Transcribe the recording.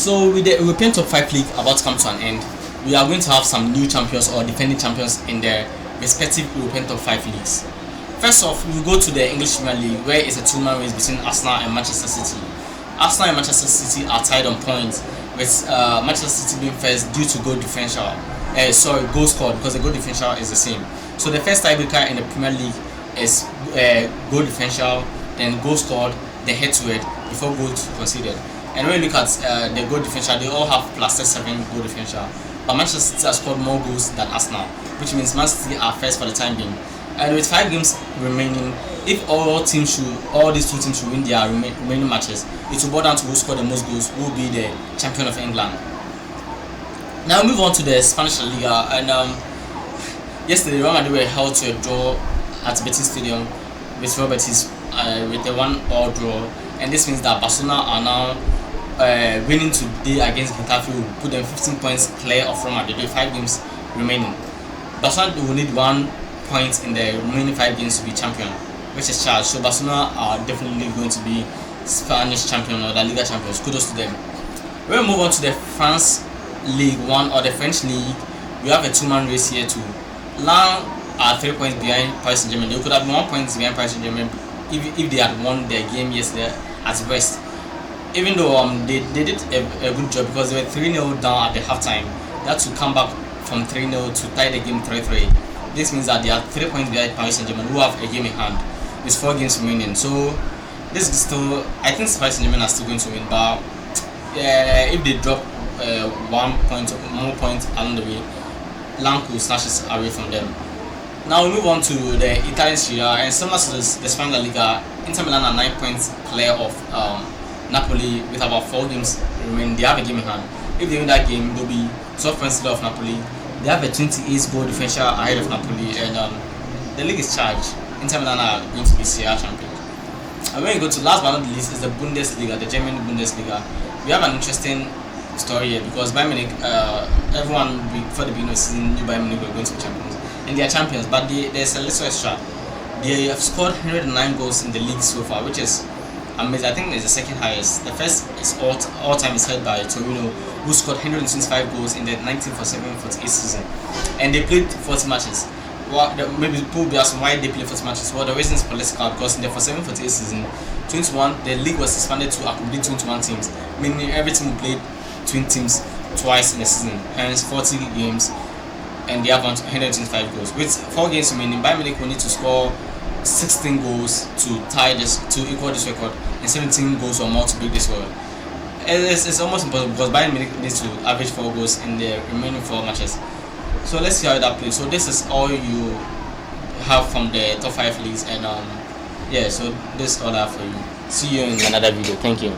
So with the European top 5 league about to come to an end, we are going to have some new champions or defending champions in their respective European top 5 leagues. First off, we will go to the English Premier League, where it's a two-man race between Arsenal and Manchester City. Arsenal and Manchester City are tied on points, with Manchester City being first due to goal differential. Goal scored, because the goal differential is the same. So the first tiebreaker in the Premier League is goal differential, then goal scored, then head-to-head before goals conceded. And when you look at the goal differential, they all have plus 7 goal differential. But Manchester City has scored more goals than Arsenal, which means Man City are first for the time being. And with 5 games remaining, if all these two teams should win their remaining matches, it will boil down to who scored the most goals, who will be the champion of England. Now we move on to the Spanish La Liga, and yesterday Real Madrid were held to a draw at Betis Stadium with Real Betis with a 1-1 draw, and this means that Barcelona are now winning today against Getafe will put them 15 points clear of Real Madrid with 5 games remaining. Barcelona will need 1 point in the remaining 5 games to be champion, which is charged. So Barcelona are definitely going to be Spanish champion or La Liga champions. Kudos to them. We'll move on to the France League 1 or the French League. We have a 2-man race here too. Lens are 3 points behind Paris Saint-Germain. They could have been 1 point behind Paris Saint-Germain if they had won their game yesterday at Brest. Even though they did a good job, because they were 3-0 down at the halftime. They had to come back from 3-0 to tie the game 3-3. This means that they are 3 points behind Paris Saint-Germain, who have a game in hand with 4 games remaining. So this is still, I think Paris Saint-Germain are still going to win, but if they drop 1 point or more points along the way, Lens will snatch it away from them. Now we move on to the Italian Serie A, and similar to the Spanish La Liga, Inter Milan are 9 points clear of Napoli with about 4 games remaining. They have a game in hand. If they win that game, they'll be 12 points clear of Napoli. They have a 28 goal differential ahead of Napoli, and the league is charged. Inter Milan are going to be Serie A champions. And when you go to last but not least is the Bundesliga, the German Bundesliga. We have an interesting story here, because Bayern Munich, everyone before the beginning of the season knew Bayern Munich were going to be champions, and they are champions. But there's a little extra. They have scored 109 goals in the league so far, which is amazing. I think it's the second highest. The first is all time is held by Torino, who scored 125 goals in the 1947-48 season, and they played 40 matches. Maybe people will be asking why they play 40 matches. Well, the reason is political, because in the 47-48 season, 21 the league was expanded to accommodate 21 teams, meaning every team will play 20 teams twice in the season, hence 40 games, and they have 125 goals. With 4 games remaining, Bayern Munich will need to score 16 goals to equal this record, and 17 goals or more to break this record. It's almost impossible, because Bayern Munich needs to average 4 goals in the remaining 4 matches. So let's see how that plays. So this is all you have from the top 5 leagues, and so this is all I have for you. See you in another video. Thank you.